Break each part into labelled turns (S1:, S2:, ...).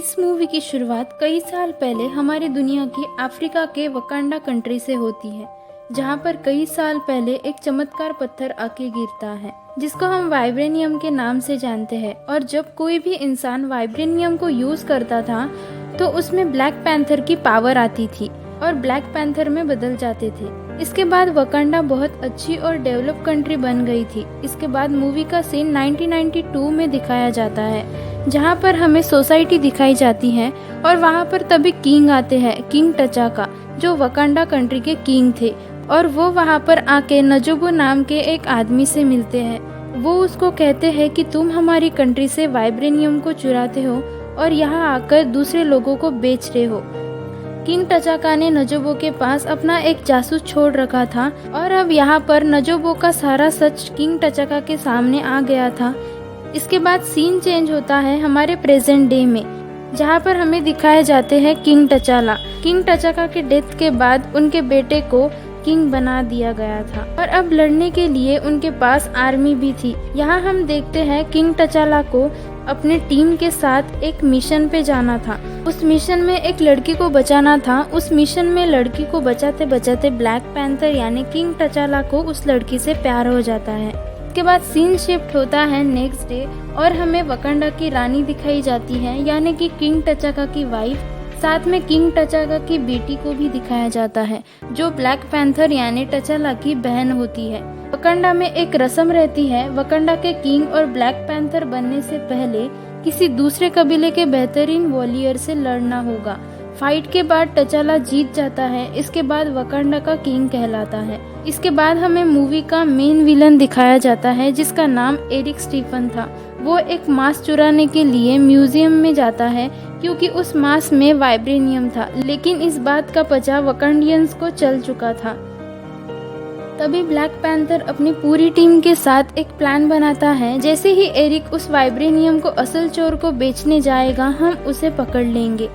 S1: इस मूवी की शुरुआत कई साल पहले हमारी दुनिया की अफ्रीका के वकांडा कंट्री से होती है, जहाँ पर कई साल पहले एक चमत्कार पत्थर आके गिरता है जिसको हम वाइब्रेनियम के नाम से जानते हैं। और जब कोई भी इंसान वाइब्रेनियम को यूज करता था तो उसमें ब्लैक पैंथर की पावर आती थी और ब्लैक पैंथर में बदल जाते थे। इसके बाद वकांडा बहुत अच्छी और डेवलप कंट्री बन गई थी। इसके बाद मूवी का सीन 1992 में दिखाया जाता है, जहाँ पर हमें सोसाइटी दिखाई जाती है और वहाँ पर तभी किंग आते हैं, किंग टचाका, जो वकांडा कंट्री के किंग थे। और वो वहाँ पर आके नजोबो नाम के एक आदमी से मिलते हैं। वो उसको कहते हैं कि तुम हमारी कंट्री से वाइब्रेनियम को चुराते हो और यहाँ आकर दूसरे लोगों को बेच रहे हो। किंग टचाका ने नजोबो के पास अपना एक जासूस छोड़ रखा था और अब यहाँ पर नजोबो का सारा सच किंग टचाका के सामने आ गया था। इसके बाद सीन चेंज होता है हमारे प्रेजेंट डे में, जहाँ पर हमें दिखाए जाते हैं किंग टचाला। किंग टचाका के डेथ के बाद उनके बेटे को किंग बना दिया गया था और अब लड़ने के लिए उनके पास आर्मी भी थी। यहाँ हम देखते हैं किंग टचाला को अपने टीम के साथ एक मिशन पे जाना था। उस मिशन में एक लड़की को बचाना था। उस मिशन में लड़की को बचाते बचाते ब्लैक पैंथर यानी किंग टचाला को उस लड़की से प्यार हो जाता है। इसके बाद सीन शिफ्ट होता है नेक्स्ट डे और हमें वकांडा की रानी दिखाई जाती है, यानी कि किंग टचाका की वाइफ। साथ में किंग टचाका की बेटी को भी दिखाया जाता है, जो ब्लैक पैंथर यानी टचाला की बहन होती है। वकांडा में एक रस्म रहती है, वकांडा के किंग और ब्लैक पैंथर बनने से पहले किसी दूसरे कबीले के बेहतरीन वॉरियर से लड़ना होगा। फाइट के बाद टचाला जीत जाता है। इसके बाद वकांडा का किंग कहलाता है। इसके बाद हमें मूवी का मेन विलन दिखाया जाता है, जिसका नाम एरिक स्टीफन था। वो एक मास्क चुराने के लिए म्यूजियम में जाता है क्योंकि उस मास्क में वाइब्रेनियम था, लेकिन इस बात का पता वकांडियंस को चल चुका था। तभी ब्लैक पैंथर अपनी पूरी टीम के साथ एक प्लान बनाता है। जैसे ही एरिक उस वाइब्रेनियम को असल चोर को बेचने जाएगा, हम उसे पकड़ लेंगे।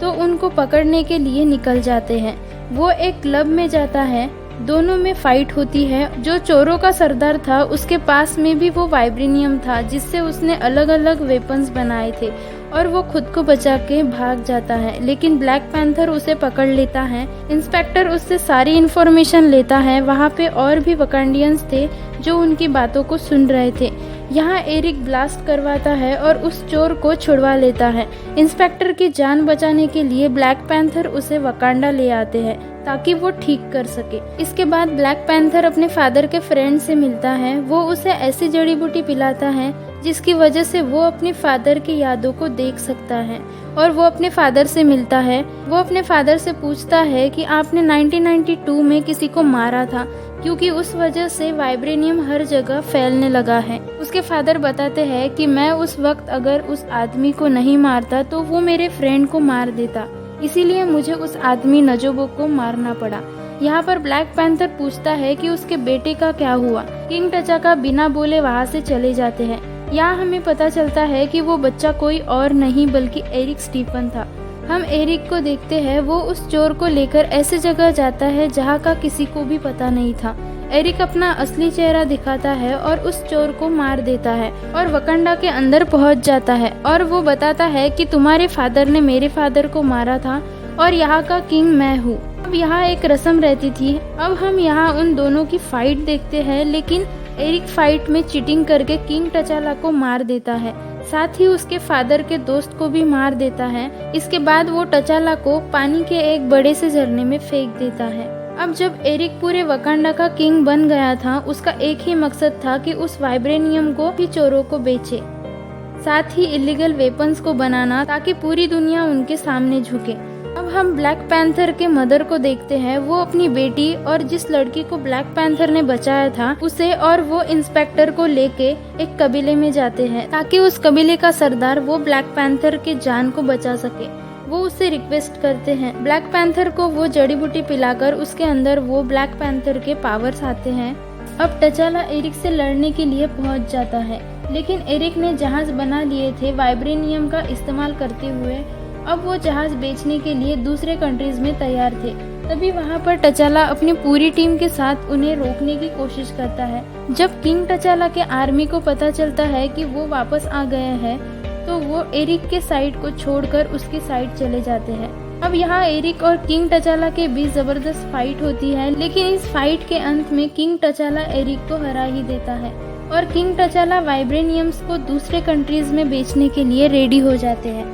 S1: तो उनको पकड़ने के लिए निकल जाते हैं। वो एक क्लब में जाता है, दोनों में फाइट होती है। जो चोरों का सरदार था उसके पास में भी वो वाइब्रेनियम था, जिससे उसने अलग अलग वेपन्स बनाए थे और वो खुद को बचा के भाग जाता है। लेकिन ब्लैक पैंथर उसे पकड़ लेता है। इंस्पेक्टर उससे सारी इन्फॉर्मेशन लेता है। वहाँ पे और भी वकांडियंस थे जो उनकी बातों को सुन रहे थे। यहाँ एरिक ब्लास्ट करवाता है और उस चोर को छुड़वा लेता है। इंस्पेक्टर की जान बचाने के लिए ब्लैक पैंथर उसे वकांडा ले आते हैं ताकि वो ठीक कर सके। इसके बाद ब्लैक पैंथर अपने फादर के फ्रेंड से मिलता है। वो उसे ऐसी जड़ी बूटी पिलाता है जिसकी वजह से वो अपने फादर की यादों को देख सकता है और वो अपने फादर से मिलता है। वो अपने फादर से पूछता है कि आपने 1992 में किसी को मारा था, क्योंकि उस वजह से वाइब्रेनियम हर जगह फैलने लगा है। उसके फादर बताते हैं कि मैं उस वक्त अगर उस आदमी को नहीं मारता तो वो मेरे फ्रेंड को मार देता, इसीलिए मुझे उस आदमी नजोबो को मारना पड़ा। यहाँ पर ब्लैक पैंथर पूछता है कि उसके बेटे का क्या हुआ। किंग टचाका बिना बोले वहाँ से चले जाते हैं। यहाँ हमें पता चलता है कि वो बच्चा कोई और नहीं बल्कि एरिक स्टीफन था। हम एरिक को देखते हैं, वो उस चोर को लेकर ऐसे जगह जाता है जहाँ का किसी को भी पता नहीं था। एरिक अपना असली चेहरा दिखाता है और उस चोर को मार देता है और वकांडा के अंदर पहुँच जाता है और वो बताता है कि तुम्हारे फादर ने मेरे फादर को मारा था और यहाँ का किंग मैं हूँ। अब यहाँ एक रस्म रहती थी। अब हम यहाँ उन दोनों की फाइट देखते हैं, लेकिन एरिक फाइट में चीटिंग करके किंग टचाला को मार देता है, साथ ही उसके फादर के दोस्त को भी मार देता है। इसके बाद वो टचाला को पानी के एक बड़े से झरने में फेंक देता है। अब जब एरिक पूरे वकांडा का किंग बन गया था, उसका एक ही मकसद था कि उस वाइब्रेनियम को भी चोरों को बेचे, साथ ही इलीगल वेपन्स को बनाना ताकि पूरी दुनिया उनके सामने झुके। अब हम ब्लैक पैंथर के मदर को देखते हैं। वो अपनी बेटी और जिस लड़की को ब्लैक पैंथर ने बचाया था उसे और वो इंस्पेक्टर को लेके एक कबीले में जाते हैं ताकि उस कबीले का सरदार वो ब्लैक पैंथर के जान को बचा सके। वो उससे रिक्वेस्ट करते हैं। ब्लैक पैंथर को वो जड़ी बूटी पिलाकर उसके अंदर वो ब्लैक पैंथर के पावर्स आते हैं। अब टचाला एरिक से लड़ने के लिए पहुंच जाता है, लेकिन एरिक ने जहाज बना लिए थे वाइब्रेनियम का इस्तेमाल करते हुए। अब वो जहाज बेचने के लिए दूसरे कंट्रीज में तैयार थे। तभी वहाँ पर टचाला अपनी पूरी टीम के साथ उन्हें रोकने की कोशिश करता है। जब किंग टचाला के आर्मी को पता चलता है कि वो वापस आ गए हैं तो वो एरिक के साइड को छोड़कर उसकी साइड चले जाते हैं। अब यहाँ एरिक और किंग टचाला के बीच जबरदस्त फाइट होती है, लेकिन इस फाइट के अंत में किंग टचाला एरिक को हरा ही देता है और किंग टचाला वाइब्रेनियम्स को दूसरे कंट्रीज में बेचने के लिए रेडी हो जाते हैं।